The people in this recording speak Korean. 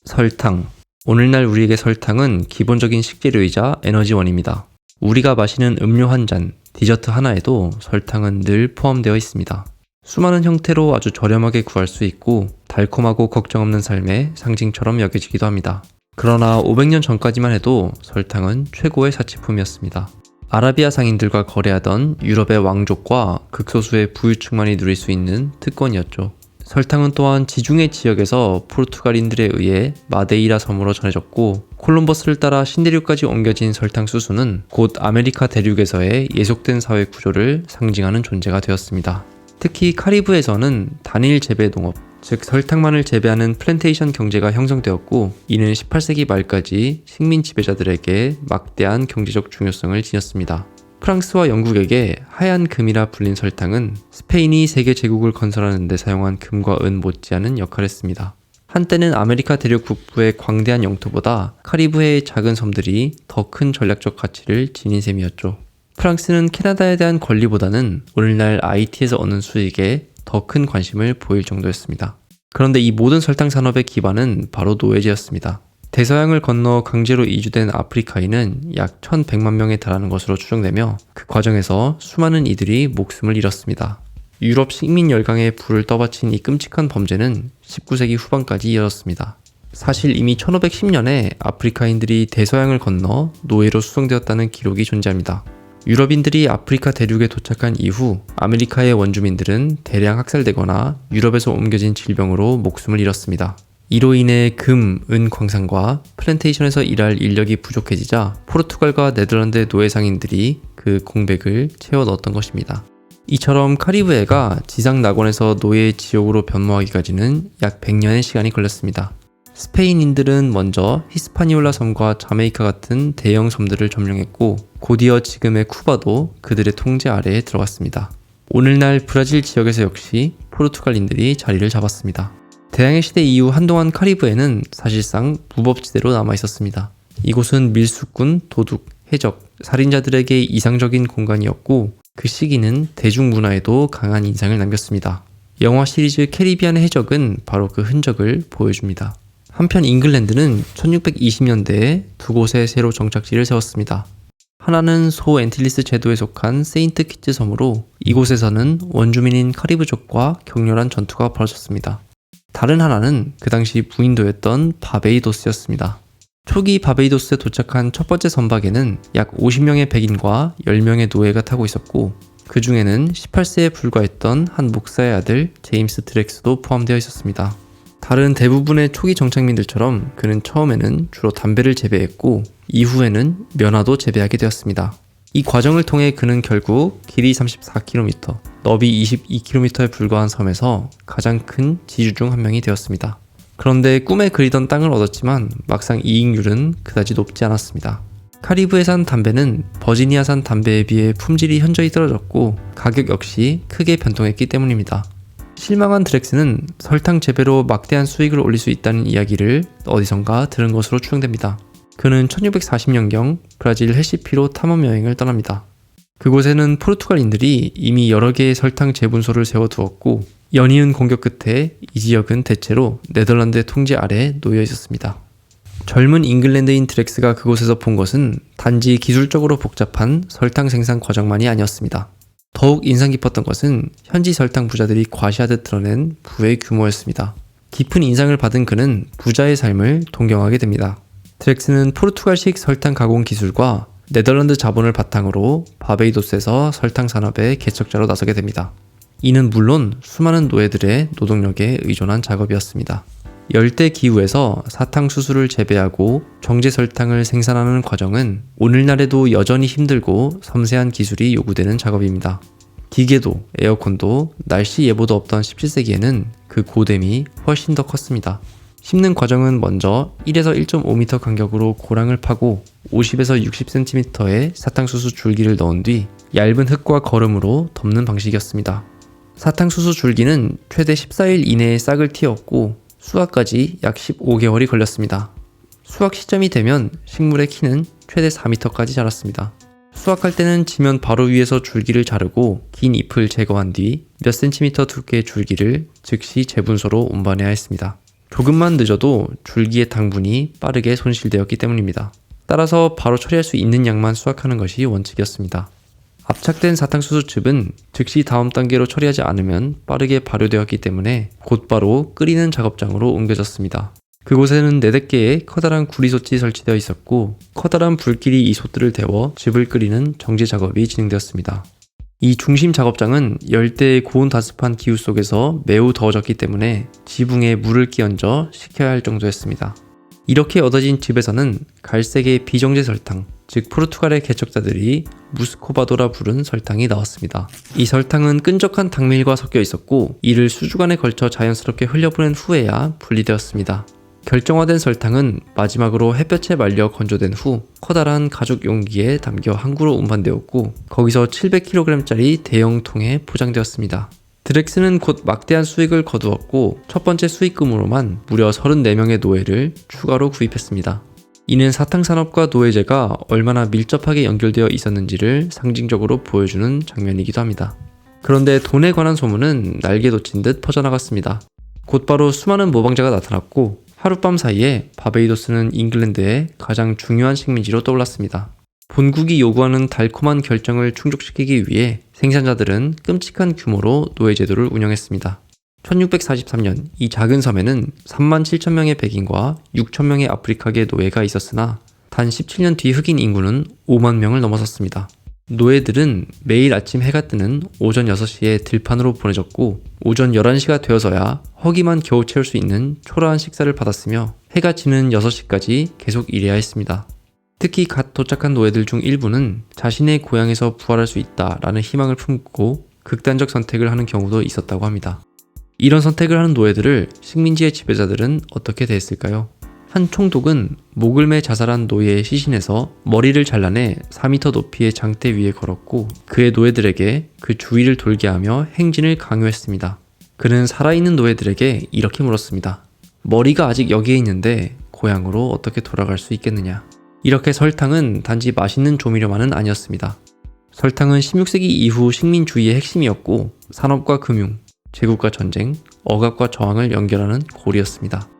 설탕. 오늘날 우리에게 설탕은 기본적인 식재료이자 에너지원입니다. 우리가 마시는 음료 한 잔, 디저트 하나에도 설탕은 늘 포함되어 있습니다. 수많은 형태로 아주 저렴하게 구할 수 있고 달콤하고 걱정 없는 삶의 상징처럼 여겨지기도 합니다. 그러나 500년 전까지만 해도 설탕은 최고의 사치품이었습니다. 아라비아 상인들과 거래하던 유럽의 왕족과 극소수의 부유층만이 누릴 수 있는 특권이었죠. 설탕은 또한 지중해 지역에서 포르투갈인들에 의해 마데이라 섬으로 전해졌고, 콜럼버스를 따라 신대륙까지 옮겨진 설탕 수수는 곧 아메리카 대륙에서의 예속된 사회 구조를 상징하는 존재가 되었습니다. 특히 카리브해에서는 단일 재배 농업, 즉 설탕만을 재배하는 플랜테이션 경제가 형성되었고, 이는 18세기 말까지 식민 지배자들에게 막대한 경제적 중요성을 지녔습니다. 프랑스와 영국에게 하얀 금이라 불린 설탕은 스페인이 세계 제국을 건설하는 데 사용한 금과 은 못지않은 역할을 했습니다. 한때는 아메리카 대륙 북부의 광대한 영토보다 카리브해의 작은 섬들이 더 큰 전략적 가치를 지닌 셈이었죠. 프랑스는 캐나다에 대한 권리보다는 오늘날 IT에서 얻는 수익에 더 큰 관심을 보일 정도였습니다. 그런데 이 모든 설탕 산업의 기반은 바로 노예제였습니다. 대서양을 건너 강제로 이주된 아프리카인은 약 1100만 명에 달하는 것으로 추정되며, 그 과정에서 수많은 이들이 목숨을 잃었습니다. 유럽 식민 열강에 불을 떠받친 이 끔찍한 범죄는 19세기 후반까지 이어졌습니다. 사실 이미 1510년에 아프리카인들이 대서양을 건너 노예로 수송되었다는 기록이 존재합니다. 유럽인들이 아프리카 대륙에 도착한 이후 아메리카의 원주민들은 대량 학살되거나 유럽에서 옮겨진 질병으로 목숨을 잃었습니다. 이로 인해 금, 은 광산과 플랜테이션에서 일할 인력이 부족해지자 포르투갈과 네덜란드의 노예 상인들이 그 공백을 채워 넣었던 것입니다. 이처럼 카리브해가 지상 낙원에서 노예의 지옥으로 변모하기까지는 약 100년의 시간이 걸렸습니다. 스페인인들은 먼저 히스파니올라 섬과 자메이카 같은 대형 섬들을 점령했고, 곧이어 지금의 쿠바도 그들의 통제 아래에 들어갔습니다. 오늘날 브라질 지역에서 역시 포르투갈인들이 자리를 잡았습니다. 대항해 시대 이후 한동안 카리브해는 사실상 무법지대로 남아있었습니다. 이곳은 밀수꾼, 도둑, 해적, 살인자들에게 이상적인 공간이었고, 그 시기는 대중문화에도 강한 인상을 남겼습니다. 영화 시리즈 캐리비안의 해적은 바로 그 흔적을 보여줍니다. 한편 잉글랜드는 1620년대에 두 곳에 새로 정착지를 세웠습니다. 하나는 소 엔틸리스 제도에 속한 세인트 키츠 섬으로, 이곳에서는 원주민인 카리브족과 격렬한 전투가 벌어졌습니다. 다른 하나는 그 당시 무인도였던 바베이도스였습니다. 초기 바베이도스에 도착한 첫 번째 선박에는 약 50명의 백인과 10명의 노예가 타고 있었고, 그 중에는 18세에 불과했던 한 목사의 아들 제임스 드렉스도 포함되어 있었습니다. 다른 대부분의 초기 정착민들처럼 그는 처음에는 주로 담배를 재배했고, 이후에는 면화도 재배하게 되었습니다. 이 과정을 통해 그는 결국 길이 34km, 너비 22km에 불과한 섬에서 가장 큰 지주 중 한 명이 되었습니다. 그런데 꿈에 그리던 땅을 얻었지만 막상 이익률은 그다지 높지 않았습니다. 카리브해산 담배는 버지니아산 담배에 비해 품질이 현저히 떨어졌고, 가격 역시 크게 변동했기 때문입니다. 실망한 드렉스는 설탕 재배로 막대한 수익을 올릴 수 있다는 이야기를 어디선가 들은 것으로 추정됩니다. 그는 1640년경 브라질 해시피로 탐험 여행을 떠납니다. 그곳에는 포르투갈인들이 이미 여러 개의 설탕 재분소를 세워두었고, 연이은 공격 끝에 이 지역은 대체로 네덜란드의 통제 아래 놓여 있었습니다. 젊은 잉글랜드인 드렉스가 그곳에서 본 것은 단지 기술적으로 복잡한 설탕 생산 과정만이 아니었습니다. 더욱 인상 깊었던 것은 현지 설탕 부자들이 과시하듯 드러낸 부의 규모였습니다. 깊은 인상을 받은 그는 부자의 삶을 동경하게 됩니다. 드렉스는 포르투갈식 설탕 가공 기술과 네덜란드 자본을 바탕으로 바베이도스에서 설탕 산업의 개척자로 나서게 됩니다. 이는 물론 수많은 노예들의 노동력에 의존한 작업이었습니다. 열대 기후에서 사탕수수를 재배하고 정제 설탕을 생산하는 과정은 오늘날에도 여전히 힘들고 섬세한 기술이 요구되는 작업입니다. 기계도, 에어컨도, 날씨 예보도 없던 17세기에는 그 고됨이 훨씬 더 컸습니다. 심는 과정은 먼저 1에서 1.5m 간격으로 고랑을 파고 50에서 60cm의 사탕수수 줄기를 넣은 뒤 얇은 흙과 거름으로 덮는 방식이었습니다. 사탕수수 줄기는 최대 14일 이내에 싹을 틔웠고, 수확까지 약 15개월이 걸렸습니다. 수확 시점이 되면 식물의 키는 최대 4m까지 자랐습니다. 수확할 때는 지면 바로 위에서 줄기를 자르고 긴 잎을 제거한 뒤 몇 센티미터 두께의 줄기를 즉시 재분소로 운반해야 했습니다. 조금만 늦어도 줄기의 당분이 빠르게 손실되었기 때문입니다. 따라서 바로 처리할 수 있는 양만 수확하는 것이 원칙이었습니다. 압착된 사탕수수즙은 즉시 다음 단계로 처리하지 않으면 빠르게 발효되었기 때문에 곧바로 끓이는 작업장으로 옮겨졌습니다. 그곳에는 4-개의 커다란 구리솥이 설치되어 있었고 커다란 불길이 이 솥들을 데워 즙을 끓이는 정제 작업이 진행되었습니다. 이 중심 작업장은 열대의 고온 다습한 기후 속에서 매우 더워졌기 때문에 지붕에 물을 끼얹어 식혀야 할 정도였습니다. 이렇게 얻어진 즙에서는 갈색의 비정제 설탕, 즉 포르투갈의 개척자들이 무스코바도라 부른 설탕이 나왔습니다. 이 설탕은 끈적한 당밀과 섞여 있었고 이를 수주간에 걸쳐 자연스럽게 흘려보낸 후에야 분리되었습니다. 결정화된 설탕은 마지막으로 햇볕에 말려 건조된 후 커다란 가죽 용기에 담겨 항구로 운반되었고 거기서 700kg짜리 대형 통에 포장되었습니다. 드렉스는 곧 막대한 수익을 거두었고 첫 번째 수익금으로만 무려 34명의 노예를 추가로 구입했습니다. 이는 사탕산업과 노예제가 얼마나 밀접하게 연결되어 있었는지를 상징적으로 보여주는 장면이기도 합니다. 그런데 돈에 관한 소문은 날개 돋친 듯 퍼져나갔습니다. 곧바로 수많은 모방자가 나타났고 하룻밤 사이에 바베이도스는 잉글랜드의 가장 중요한 식민지로 떠올랐습니다. 본국이 요구하는 달콤한 결정을 충족시키기 위해 생산자들은 끔찍한 규모로 노예제도를 운영했습니다. 1643년 이 작은 섬에는 37,000명의 백인과 6,000명의 아프리카계 노예가 있었으나 단 17년 뒤 흑인 인구는 5만 명을 넘어섰습니다. 노예들은 매일 아침 해가 뜨는 오전 6시에 들판으로 보내졌고 오전 11시가 되어서야 허기만 겨우 채울 수 있는 초라한 식사를 받았으며 해가 지는 6시까지 계속 일해야 했습니다. 특히 갓 도착한 노예들 중 일부는 자신의 고향에서 부활할 수 있다라는 희망을 품고 극단적 선택을 하는 경우도 있었다고 합니다. 이런 선택을 하는 노예들을 식민지의 지배자들은 어떻게 대했을까요? 한 총독은 목을 매 자살한 노예의 시신에서 머리를 잘라내 4m 높이의 장대 위에 걸었고 그의 노예들에게 그 주위를 돌게 하며 행진을 강요했습니다. 그는 살아있는 노예들에게 이렇게 물었습니다. 머리가 아직 여기에 있는데 고향으로 어떻게 돌아갈 수 있겠느냐? 이렇게 설탕은 단지 맛있는 조미료만은 아니었습니다. 설탕은 16세기 이후 식민주의의 핵심이었고 산업과 금융, 제국과 전쟁, 억압과 저항을 연결하는 고리였습니다.